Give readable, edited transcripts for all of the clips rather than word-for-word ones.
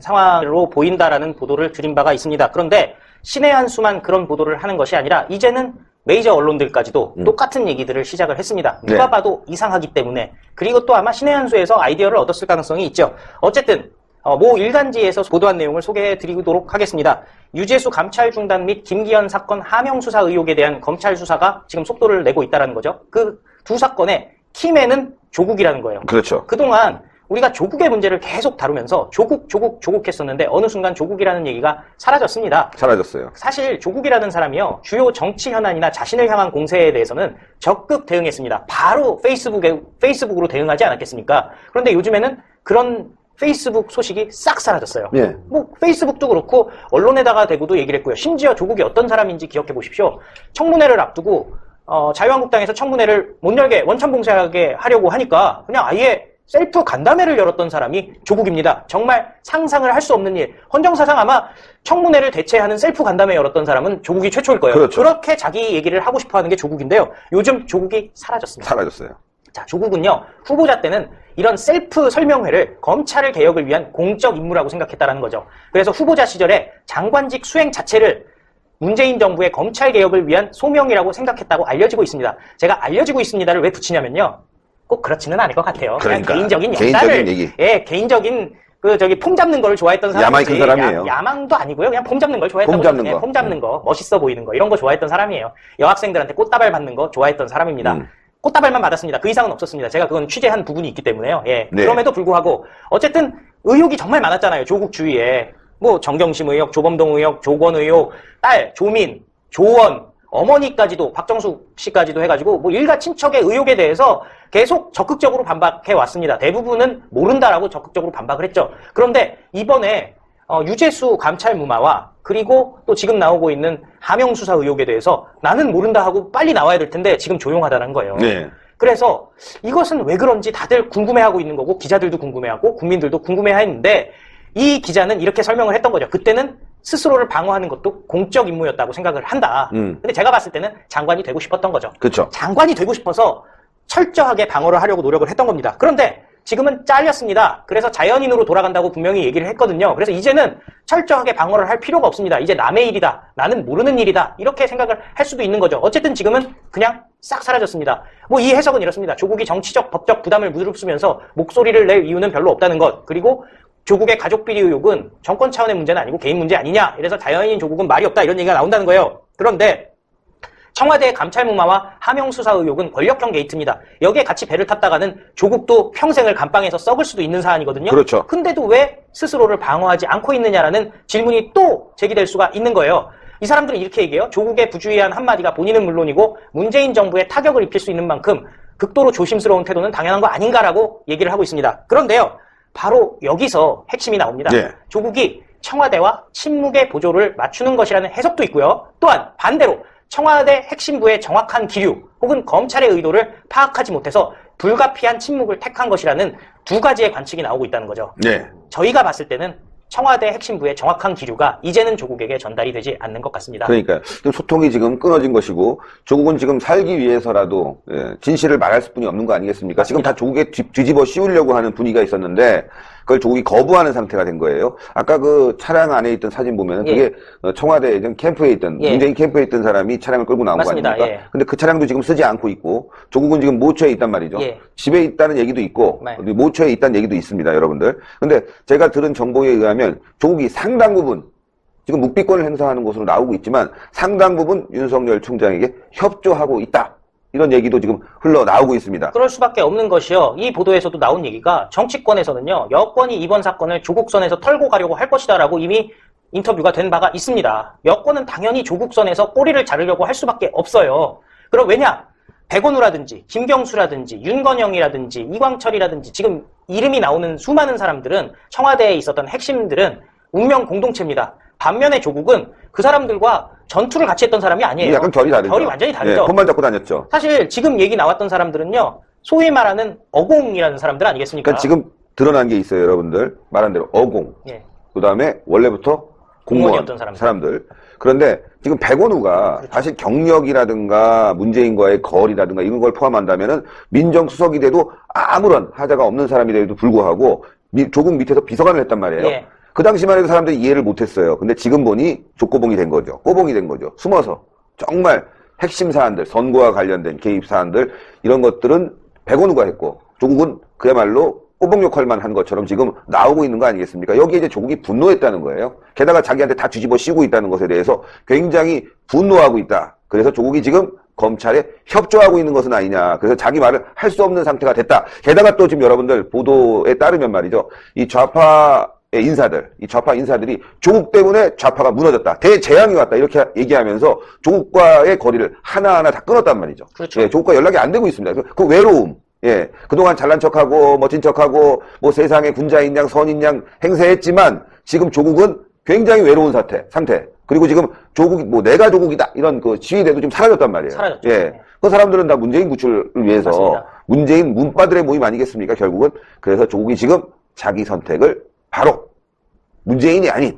상황으로 보인다라는 보도를 드린 바가 있습니다. 그런데 신의 한 수만 그런 보도를 하는 것이 아니라 이제는 메이저 언론들까지도 똑같은 얘기들을 시작을 했습니다. 누가 네. 봐도 이상하기 때문에. 그리고 또 아마 신의 한 수에서 아이디어를 얻었을 가능성이 있죠. 어쨌든 모 일간지에서 보도한 내용을 소개해드리도록 하겠습니다. 유재수 감찰 중단 및 김기현 사건 하명 수사 의혹에 대한 검찰 수사가 지금 속도를 내고 있다는 거죠. 그 두 사건의 키맨은 조국이라는 거예요. 그렇죠. 그동안 우리가 조국의 문제를 계속 다루면서 조국 했었는데 어느 순간 조국이라는 얘기가 사라졌습니다. 사라졌어요. 사실 조국이라는 사람이요, 주요 정치 현안이나 자신을 향한 공세에 대해서는 적극 대응했습니다. 바로 페이스북으로 대응하지 않았겠습니까? 그런데 요즘에는 그런 페이스북 소식이 싹 사라졌어요. 예. 뭐 페이스북도 그렇고 언론에다가 대고도 얘기를 했고요. 심지어 조국이 어떤 사람인지 기억해 보십시오. 청문회를 앞두고 자유한국당에서 청문회를 못 열게 원천봉쇄하게 하려고 하니까 그냥 아예 셀프 간담회를 열었던 사람이 조국입니다. 정말 상상을 할 수 없는 일. 헌정사상 아마 청문회를 대체하는 셀프 간담회 열었던 사람은 조국이 최초일 거예요. 그렇죠. 그렇게 자기 얘기를 하고 싶어 하는 게 조국인데요. 요즘 조국이 사라졌습니다. 사라졌어요. 자, 조국은요, 후보자 때는 이런 셀프 설명회를 검찰의 개혁을 위한 공적 임무라고 생각했다라는 거죠. 그래서 후보자 시절에 장관직 수행 자체를 문재인 정부의 검찰 개혁을 위한 소명이라고 생각했다고 알려지고 있습니다. 제가 알려지고 있습니다를 왜 붙이냐면요. 꼭 그렇지는 않을 것 같아요. 그냥 그러니까, 개인적인 역사를, 얘기. 예, 개인적인 폼 잡는 걸 좋아했던 사람이지. 야망이 큰 사람이에요. 야망도 아니고요. 그냥 폼 잡는 걸 좋아했던 폼 잡는 거. 폼 잡는 거, 멋있어 보이는 거, 이런 거 좋아했던 사람이에요. 여학생들한테 꽃다발 받는 거 좋아했던 사람입니다. 꽃다발만 받았습니다. 그 이상은 없었습니다. 제가 그건 취재한 부분이 있기 때문에요. 예. 네. 그럼에도 불구하고 어쨌든 의혹이 정말 많았잖아요. 조국 주위에. 뭐 정경심 의혹, 조범동 의혹, 조건 의혹, 딸 조민, 조원, 어머니까지도, 박정숙 씨까지도 해가지고 뭐 일가 친척의 의혹에 대해서 계속 적극적으로 반박해 왔습니다. 대부분은 모른다라고 적극적으로 반박을 했죠. 그런데 이번에 유재수 감찰 무마와 그리고 또 지금 나오고 있는 하명 수사 의혹에 대해서 나는 모른다 하고 빨리 나와야 될 텐데 지금 조용하다는 거예요. 네. 그래서 이것은 왜 그런지 다들 궁금해하고 있는 거고 기자들도 궁금해하고 국민들도 궁금해하는데 이 기자는 이렇게 설명을 했던 거죠. 그때는 스스로를 방어하는 것도 공적 임무였다고 생각을 한다. 근데 제가 봤을 때는 장관이 되고 싶었던 거죠. 그렇죠. 장관이 되고 싶어서 철저하게 방어를 하려고 노력을 했던 겁니다. 그런데 지금은 잘렸습니다. 그래서 자연인으로 돌아간다고 분명히 얘기를 했거든요. 그래서 이제는 철저하게 방어를 할 필요가 없습니다. 이제 남의 일이다. 나는 모르는 일이다. 이렇게 생각을 할 수도 있는 거죠. 어쨌든 지금은 그냥 싹 사라졌습니다. 뭐 이 해석은 이렇습니다. 조국이 정치적, 법적 부담을 무릅쓰면서 목소리를 낼 이유는 별로 없다는 것. 그리고 조국의 가족 비리 의혹은 정권 차원의 문제는 아니고 개인 문제 아니냐. 이래서 자연인 조국은 말이 없다. 이런 얘기가 나온다는 거예요. 그런데 청와대 감찰 무마와 하명 수사 의혹은 권력형 게이트입니다. 여기에 같이 배를 탔다가는 조국도 평생을 감방에서 썩을 수도 있는 사안이거든요. 그렇죠. 근데도 왜 스스로를 방어하지 않고 있느냐라는 질문이 또 제기될 수가 있는 거예요. 이 사람들은 이렇게 얘기해요. 조국의 부주의한 한마디가 본인은 물론이고 문재인 정부에 타격을 입힐 수 있는 만큼 극도로 조심스러운 태도는 당연한 거 아닌가라고 얘기를 하고 있습니다. 그런데요. 바로 여기서 핵심이 나옵니다. 네. 조국이 청와대와 침묵의 보조를 맞추는 것이라는 해석도 있고요. 또한 반대로 청와대 핵심부의 정확한 기류 혹은 검찰의 의도를 파악하지 못해서 불가피한 침묵을 택한 것이라는 두 가지의 관측이 나오고 있다는 거죠. 네. 저희가 봤을 때는 청와대 핵심부의 정확한 기류가 이제는 조국에게 전달이 되지 않는 것 같습니다. 그러니까요. 지금 소통이 지금 끊어진 것이고 조국은 지금 살기 위해서라도 진실을 말할 수뿐이 없는 거 아니겠습니까? 지금 다 조국에 뒤집어 씌우려고 하는 분위기가 있었는데 그걸 조국이 거부하는 상태가 된 거예요. 아까 그 차량 안에 있던 사진 보면 그게 청와대 캠프에 있던 문재인 캠프에 있던 사람이 차량을 끌고 나온 맞습니다. 거 아닙니까? 근데 그 차량도 지금 쓰지 않고 있고 조국은 지금 모처에 있단 말이죠. 집에 있다는 얘기도 있고 모처에 있다는 얘기도 있습니다, 여러분들. 근데 제가 들은 정보에 의하면 조국이 상당 부분 지금 묵비권을 행사하는 곳으로 나오고 있지만 상당 부분 윤석열 총장에게 협조하고 있다. 이런 얘기도 지금 흘러나오고 있습니다. 그럴 수밖에 없는 것이요. 이 보도에서도 나온 얘기가 정치권에서는요. 여권이 이번 사건을 조국선에서 털고 가려고 할 것이다라고 이미 인터뷰가 된 바가 있습니다. 여권은 당연히 조국선에서 꼬리를 자르려고 할 수밖에 없어요. 그럼 왜냐? 백원우라든지 김경수라든지 윤건영이라든지 이광철이라든지 지금 이름이 나오는 수많은 사람들은 청와대에 있었던 핵심들은 운명 공동체입니다. 반면에 조국은 그 사람들과 전투를 같이 했던 사람이 아니에요. 약간 결이 다르죠. 결이 완전히 다르죠. 폰만 잡고 다녔죠. 사실 지금 얘기 나왔던 사람들은요. 소위 말하는 어공이라는 사람들 아니겠습니까? 그러니까 지금 드러난 게 있어요, 여러분들. 말한 대로 어공. 그 다음에 원래부터 공무원이었던 사람들. 그런데 지금 백원우가 사실 경력이라든가 문재인과의 거리라든가 이런 걸 포함한다면은 민정수석이 돼도 아무런 하자가 없는 사람이 돼도 불구하고 조국 밑에서 비서관을 했단 말이에요. 그 당시만 해도 사람들이 이해를 못했어요. 근데 지금 보니 족고봉이 된 거죠. 꼬봉이 된 거죠. 숨어서 정말 핵심 사안들, 선거와 관련된 개입 사안들 이런 것들은 백원우가 했고 조국은 그야말로 꼬봉 역할만 한 것처럼 지금 나오고 있는 거 아니겠습니까? 여기에 이제 조국이 분노했다는 거예요. 게다가 자기한테 다 뒤집어 씌우고 있다는 것에 대해서 굉장히 분노하고 있다. 그래서 조국이 지금 검찰에 협조하고 있는 것은 아니냐. 그래서 자기 말을 할 수 없는 상태가 됐다. 게다가 또 지금 여러분들 보도에 따르면 말이죠. 이 좌파 인사들이 조국 때문에 좌파가 무너졌다. 대재앙이 왔다. 이렇게 얘기하면서 조국과의 거리를 하나하나 다 끊었단 말이죠. 그렇죠. 예, 조국과 연락이 안 되고 있습니다. 그 외로움. 예, 그동안 잘난 척하고 멋진 척하고 뭐 세상에 군자인 양 선인 양 행세했지만 지금 조국은 굉장히 외로운 상태. 그리고 지금 조국이 뭐 내가 조국이다 이런 그 지휘대도 지금 사라졌단 말이에요. 사라졌죠. 예, 네. 그 사람들은 다 문재인 구출을 위해서 맞습니다. 문재인 문바들의 모임 아니겠습니까? 결국은 그래서 조국이 지금 자기 선택을 바로 문재인이 아닌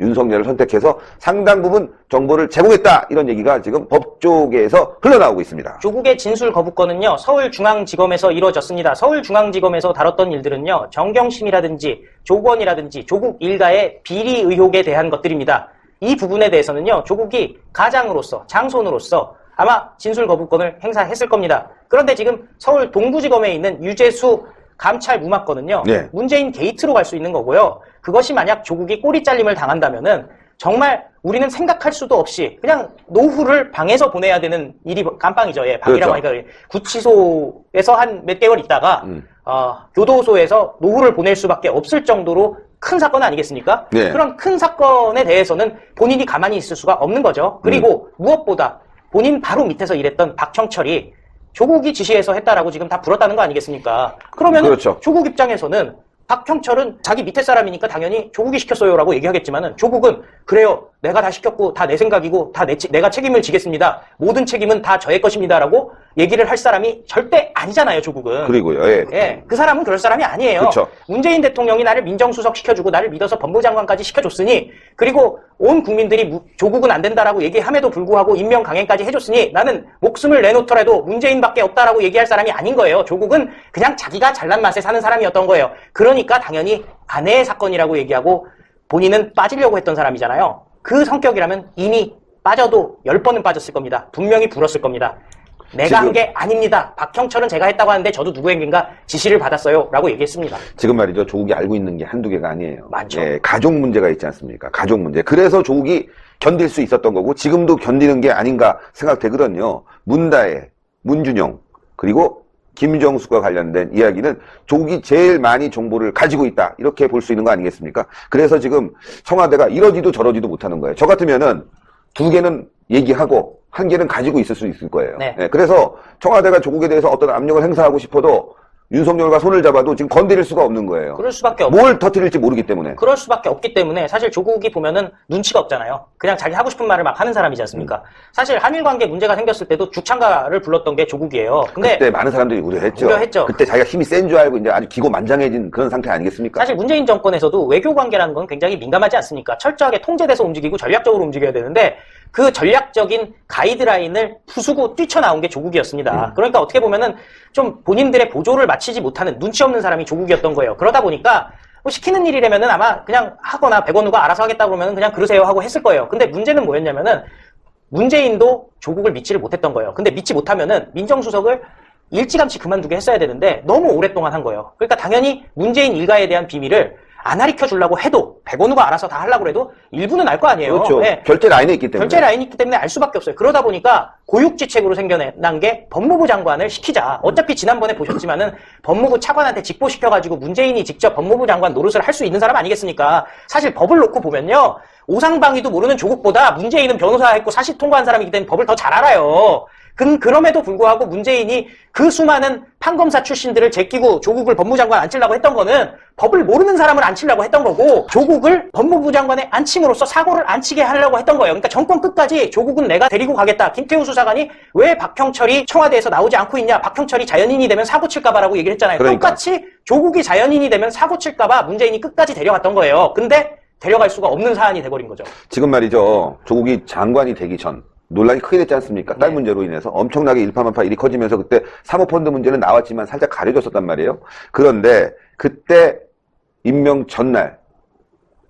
윤석열을 선택해서 상당 부분 정보를 제공했다 이런 얘기가 지금 법조계에서 흘러나오고 있습니다. 조국의 진술 거부권은요, 서울중앙지검에서 이루어졌습니다. 서울중앙지검에서 다뤘던 일들은요, 정경심이라든지 조건이라든지 조국 일가의 비리 의혹에 대한 것들입니다. 이 부분에 대해서는요, 조국이 가장으로서, 장손으로서 아마 진술 거부권을 행사했을 겁니다. 그런데 지금 서울 동부지검에 있는 유재수 감찰 무마건은요, 네. 문재인 게이트로 갈 수 있는 거고요. 그것이 만약 조국이 꼬리 잘림을 당한다면은 정말 우리는 생각할 수도 없이 그냥 노후를 방에서 보내야 되는 일이 깜빵이죠. 예, 방이라고 그렇죠. 하니까 구치소에서 한 몇 개월 있다가 교도소에서 노후를 보낼 수밖에 없을 정도로 큰 사건 아니겠습니까? 네. 그런 큰 사건에 대해서는 본인이 가만히 있을 수가 없는 거죠. 그리고 무엇보다 본인 바로 밑에서 일했던 박형철이 조국이 지시해서 했다라고 지금 다 불었다는 거 아니겠습니까? 그러면 그렇죠. 조국 입장에서는 박형철은 자기 밑에 사람이니까 당연히 조국이 시켰어요라고 얘기하겠지만은 조국은 그래요. 내가 다 시켰고 다 내 생각이고 다 내가 책임을 지겠습니다. 모든 책임은 다 저의 것입니다라고 얘기를 할 사람이 절대 아니잖아요. 조국은. 그리고요. 예. 예, 그 사람은 그럴 사람이 아니에요. 그쵸. 문재인 대통령이 나를 민정수석 시켜주고 나를 믿어서 법무장관까지 시켜줬으니 그리고 온 국민들이 조국은 안 된다라고 얘기함에도 불구하고 임명 강행까지 해줬으니 나는 목숨을 내놓더라도 문재인밖에 없다라고 얘기할 사람이 아닌 거예요. 조국은 그냥 자기가 잘난 맛에 사는 사람이었던 거예요. 그러니까 당연히 아내의 사건이라고 얘기하고 본인은 빠지려고 했던 사람이잖아요. 그 성격이라면 이미 빠져도 10번은 빠졌을 겁니다. 분명히 불었을 겁니다. 내가 한 게 아닙니다. 박형철은 제가 했다고 하는데 저도 누구에겐가 지시를 받았어요. 라고 얘기했습니다. 지금 말이죠. 조국이 알고 있는 게 한두 개가 아니에요. 많죠. 예, 가족 문제가 있지 않습니까? 가족 문제. 그래서 조국이 견딜 수 있었던 거고 지금도 견디는 게 아닌가 생각되거든요. 문다혜, 문준용, 그리고 김정숙과 관련된 이야기는 조국이 제일 많이 정보를 가지고 있다. 이렇게 볼 수 있는 거 아니겠습니까? 그래서 지금 청와대가 이러지도 저러지도 못하는 거예요. 저 같으면은 2개는 얘기하고 1개는 가지고 있을 수 있을 거예요. 네. 예, 그래서 청와대가 조국에 대해서 어떤 압력을 행사하고 싶어도 윤석열과 손을 잡아도 지금 건드릴 수가 없는 거예요. 그럴 수밖에 없고. 뭘 터뜨릴지 모르기 때문에. 그럴 수밖에 없기 때문에 사실 조국이 보면은 눈치가 없잖아요. 그냥 자기 하고 싶은 말을 막 하는 사람이지 않습니까? 사실 한일 관계 문제가 생겼을 때도 주창가를 불렀던 게 조국이에요. 근데 그때 많은 사람들이 우려했죠. 우려했죠. 그때 자기가 힘이 센 줄 알고 이제 아주 기고만장해진 그런 상태 아니겠습니까? 사실 문재인 정권에서도 외교 관계라는 건 굉장히 민감하지 않습니까? 철저하게 통제돼서 움직이고 전략적으로 움직여야 되는데 그 전략적인 가이드라인을 부수고 뛰쳐나온 게 조국이었습니다. 그러니까 어떻게 보면은 좀 본인들의 보조를 마치지 못하는 눈치 없는 사람이 조국이었던 거예요. 그러다 보니까 뭐 시키는 일이라면은 아마 그냥 하거나 백원우가 알아서 하겠다 그러면은 그냥 그러세요 하고 했을 거예요. 근데 문제는 뭐였냐면은 문재인도 조국을 믿지를 못했던 거예요. 근데 믿지 못하면은 민정수석을 일찌감치 그만두게 했어야 되는데 너무 오랫동안 한 거예요. 그러니까 당연히 문재인 일가에 대한 비밀을 안 가르쳐 주려고 해도 백원우가 알아서 다 하려고 해도 일부는 알 거 아니에요. 그렇죠. 네. 결제 라인에 있기 때문에. 결제 라인이 있기 때문에 알 수밖에 없어요. 그러다 보니까 고육지책으로 생겨난 게 법무부 장관을 시키자. 어차피 지난번에 보셨지만은 법무부 차관한테 직보시켜가지고 문재인이 직접 법무부 장관 노릇을 할 수 있는 사람 아니겠습니까? 사실 법을 놓고 보면요. 오상방위도 모르는 조국보다 문재인은 변호사 했고 사실 통과한 사람이기 때문에 법을 더 잘 알아요. 그럼에도 불구하고 문재인이 그 수많은 판검사 출신들을 제끼고 조국을 법무장관 앉히려고 했던 거는 법을 모르는 사람을 앉히려고 했던 거고 조국을 법무부 장관에 앉힘으로써 사고를 안 치게 하려고 했던 거예요. 그러니까 정권 끝까지 조국은 내가 데리고 가겠다. 김태우 수사관이 왜 박형철이 청와대에서 나오지 않고 있냐. 박형철이 자연인이 되면 사고 칠까봐라고 얘기를 했잖아요. 그러니까. 똑같이 조국이 자연인이 되면 사고 칠까봐 문재인이 끝까지 데려갔던 거예요. 근데 데려갈 수가 없는 사안이 돼버린 거죠. 지금 말이죠. 조국이 장관이 되기 전 논란이 크게 됐지 않습니까? 딸 네. 문제로 인해서 엄청나게 일파만파 일이 커지면서 그때 사모펀드 문제는 나왔지만 살짝 가려졌었단 말이에요. 그런데 그때 임명 전날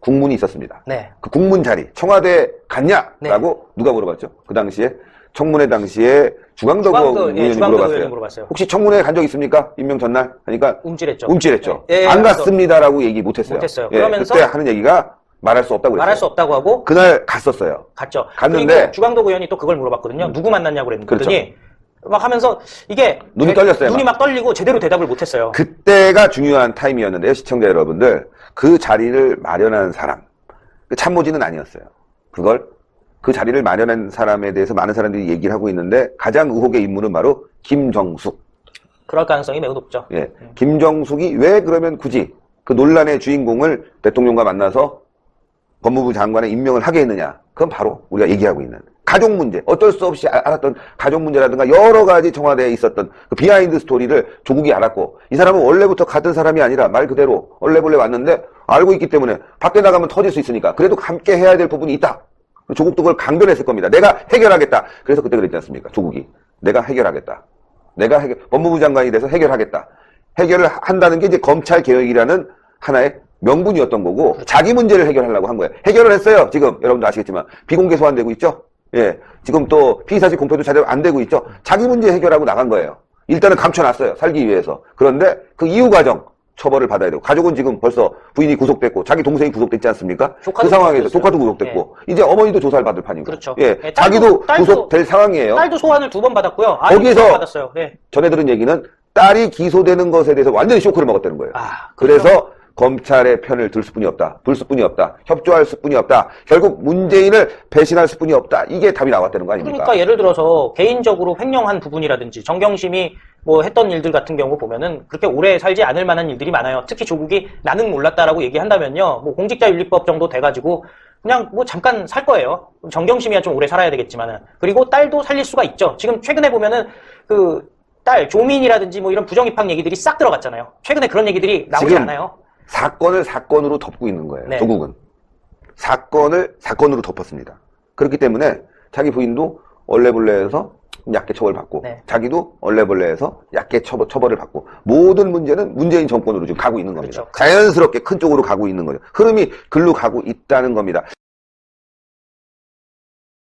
국문이 있었습니다. 네. 그 국문 자리 청와대에 갔냐라고 누가 물어봤죠? 그 당시에 청문회 당시에 주광덕 의원이 물어봤어요. 혹시 청문회에 간 적 있습니까? 임명 전날 하니까 움찔했죠. 안 갔습니다라고 얘기 못했어요. 그러면서 그때 하는 얘기가 말할 수 없다고 말할 수 없다고 하고 그날 갔었어요. 갔죠. 갔는데 그리고 주광덕 의원이 또 그걸 물어봤거든요. 누구 만났냐고 그랬더니 그렇죠. 막 하면서 이게 눈이 떨렸어요. 눈이 막 떨리고 제대로 대답을 못했어요. 그때가 중요한 타임이었는데요, 시청자 여러분들. 그 자리를 마련한 사람, 참모진은 아니었어요. 그 자리를 마련한 사람에 대해서 많은 사람들이 얘기를 하고 있는데 가장 의혹의 인물은 바로 김정숙. 그럴 가능성이 매우 높죠. 예, 김정숙이 왜 그러면 굳이 그 논란의 주인공을 대통령과 만나서 법무부 장관에 임명을 하게 했느냐? 그건 바로 우리가 얘기하고 있는 가족 문제, 어쩔 수 없이 알았던 가족 문제라든가 여러 가지 청와대에 있었던 그 비하인드 스토리를 조국이 알았고, 이 사람은 원래부터 같은 사람이 아니라 말 그대로 얼레벌레 왔는데 알고 있기 때문에 밖에 나가면 터질 수 있으니까 그래도 함께 해야 될 부분이 있다. 조국도 그걸 강변했을 겁니다. 내가 해결하겠다. 그래서 그때 그랬지 않습니까? 조국이. 내가 해결하겠다. 법무부 장관이 돼서 해결하겠다. 해결을 한다는 게 이제 검찰 개혁이라는 하나의 명분이었던 거고, 자기 문제를 해결하려고 한 거예요. 해결을 했어요. 지금 여러분도 아시겠지만 비공개 소환되고 있죠. 예, 지금 또 피의사실 공표도 제대로 안 되고 있죠. 자기 문제 해결하고 나간 거예요. 일단은 감춰놨어요. 살기 위해서. 그런데 그 이후 과정 처벌을 받아야 되고, 가족은 지금 벌써 부인이 구속됐고 자기 동생이 구속됐지 않습니까? 그 상황에서 조카도 구속됐고 이제 어머니도 조사를 받을 판이고. 그렇죠. 예, 자기도 구속될 상황이에요. 딸도 소환을 2번 받았고요. 거기서 받았어요. 전해 들은 얘기는 딸이 기소되는 것에 대해서 완전히 쇼크를 먹었다는 거예요. 그래서 검찰의 편을 들 수뿐이 없다. 둘 수뿐이 없다. 협조할 수뿐이 없다. 결국 문재인을 배신할 수뿐이 없다. 이게 답이 나왔다는 거 아닙니까? 그러니까 예를 들어서 개인적으로 횡령한 부분이라든지 정경심이 뭐 했던 일들 같은 경우 보면은 그렇게 오래 살지 않을 만한 일들이 많아요. 특히 조국이 나는 몰랐다라고 얘기한다면요. 뭐 공직자윤리법 정도 돼가지고 그냥 뭐 잠깐 살 거예요. 정경심이야 좀 오래 살아야 되겠지만은. 그리고 딸도 살릴 수가 있죠. 지금 최근에 보면은 그 딸 조민이라든지 뭐 이런 부정입학 얘기들이 싹 들어갔잖아요. 최근에 그런 얘기들이 나오지 않아요. 사건을 사건으로 덮고 있는 거예요. 조국은. 사건을 사건으로 덮었습니다. 그렇기 때문에 자기 부인도 얼레벌레에서 약게 처벌받고, 자기도 얼레벌레에서 약게 처벌을 받고, 모든 문제는 문재인 정권으로 지금 가고 있는 겁니다. 그렇죠. 자연스럽게 큰 쪽으로 가고 있는 거죠. 흐름이 글로 가고 있다는 겁니다.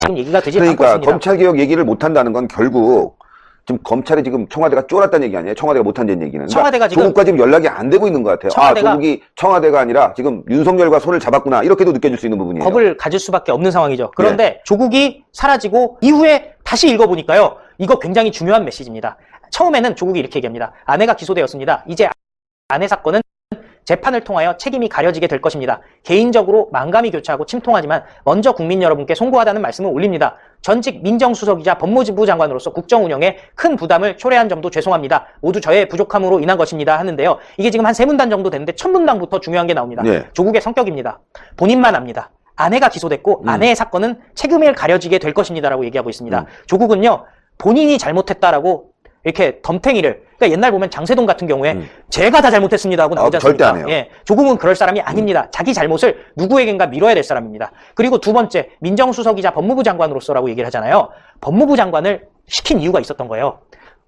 지금 얘기가 되지 그러니까 않고 있습니다. 검찰개혁 얘기를 못한다는 건 결국 지금 검찰이 지금 청와대가 쫄았다는 얘기 아니에요? 청와대가 못한다는 얘기는. 청와대가 지금 조국과 지금 연락이 안 되고 있는 것 같아요. 조국이 청와대가 아니라 지금 윤석열과 손을 잡았구나. 이렇게도 느껴질 수 있는 부분이에요. 겁을 가질 수밖에 없는 상황이죠. 그런데 조국이 사라지고 이후에 다시 읽어보니까요. 이거 굉장히 중요한 메시지입니다. 처음에는 조국이 이렇게 얘기합니다. 아내가 기소되었습니다. 이제 아내 사건은 재판을 통하여 책임이 가려지게 될 것입니다. 개인적으로 만감이 교차하고 침통하지만 먼저 국민 여러분께 송구하다는 말씀을 올립니다. 전직 민정수석이자 법무부 장관으로서 국정 운영에 큰 부담을 초래한 점도 죄송합니다. 모두 저의 부족함으로 인한 것입니다 하는데요. 이게 지금 한 3문단 정도 되는데 첫 문단부터 중요한 게 나옵니다. 조국의 성격입니다. 본인만 압니다. 아내가 기소됐고 아내의 사건은 책임을 가려지게 될 것입니다라고 얘기하고 있습니다. 조국은요. 본인이 잘못했다라고 이렇게 덤탱이를, 그러니까 옛날 보면 장세동 같은 경우에 제가 다 잘못했습니다 하고 나오지 않습니까? 절대 안 해요. 예, 조국은 그럴 사람이 아닙니다. 자기 잘못을 누구에겐가 밀어야 될 사람입니다. 그리고 두 번째, 민정수석이자 법무부 장관으로서라고 얘기를 하잖아요. 법무부 장관을 시킨 이유가 있었던 거예요.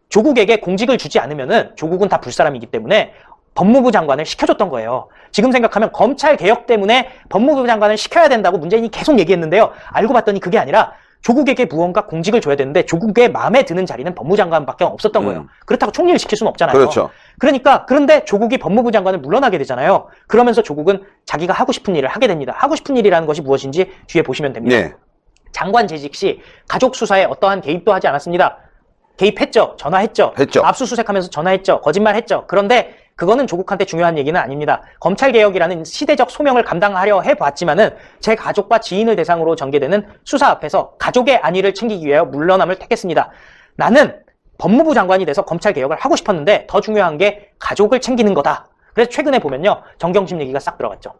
조국에게 공직을 주지 않으면은 조국은 다 불사람이기 때문에 법무부 장관을 시켜줬던 거예요. 지금 생각하면 검찰 개혁 때문에 법무부 장관을 시켜야 된다고 문재인이 계속 얘기했는데요. 알고 봤더니 그게 아니라 조국에게 무언가 공직을 줘야 되는데 조국의 마음에 드는 자리는 법무장관밖에 없었던 거예요. 그렇다고 총리를 시킬 수는 없잖아요. 그렇죠. 그런데 조국이 법무부 장관을 물러나게 되잖아요. 그러면서 조국은 자기가 하고 싶은 일을 하게 됩니다. 하고 싶은 일이라는 것이 무엇인지 뒤에 보시면 됩니다. 장관 재직 시 가족 수사에 어떠한 개입도 하지 않았습니다. 개입했죠. 전화했죠. 압수수색하면서 전화했죠. 거짓말했죠. 그런데 그거는 조국한테 중요한 얘기는 아닙니다. 검찰개혁이라는 시대적 소명을 감당하려 해봤지만은 제 가족과 지인을 대상으로 전개되는 수사 앞에서 가족의 안위를 챙기기 위하여 물러남을 택했습니다. 나는 법무부 장관이 돼서 검찰개혁을 하고 싶었는데 더 중요한 게 가족을 챙기는 거다. 그래서 최근에 보면요. 정경심 얘기가 싹 들어갔죠.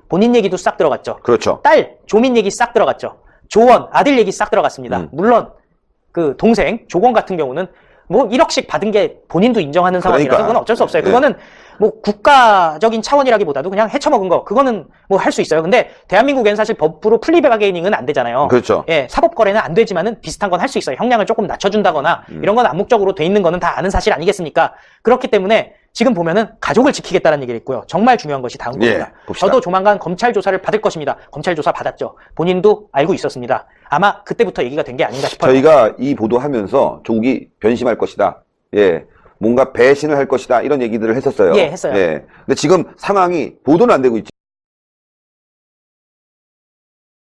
본인 얘기도 싹 들어갔죠. 그렇죠. 딸, 조민 얘기 싹 들어갔죠. 조원, 아들 얘기 싹 들어갔습니다. 물론 그 동생, 조건 같은 경우는 뭐 1억씩 받은 게 본인도 인정하는 상황이라서 그건 어쩔 수 없어요. 그거는 뭐 국가적인 차원이라기보다도 그냥 헤쳐먹은 거, 그거는 뭐 할 수 있어요. 근데 대한민국에는 사실 법으로 플리바게닝은 안 되잖아요. 그렇죠. 예, 사법거래는 안 되지만은 비슷한 건 할 수 있어요. 형량을 조금 낮춰준다거나 이런 건 암묵적으로 돼 있는 거는 다 아는 사실 아니겠습니까? 그렇기 때문에 지금 보면은 가족을 지키겠다는 얘기를 했고요. 정말 중요한 것이 다음 겁니다. 봅시다. 저도 조만간 검찰 조사를 받을 것입니다. 검찰 조사 받았죠. 본인도 알고 있었습니다. 아마 그때부터 얘기가 된 게 아닌가 싶어요. 저희가 이 보도하면서 조국이 변심할 것이다. 예. 뭔가 배신을 할 것이다. 이런 얘기들을 했었어요. 예, 했어요. 예. 근데 지금 상황이 보도는 안 되고 있죠.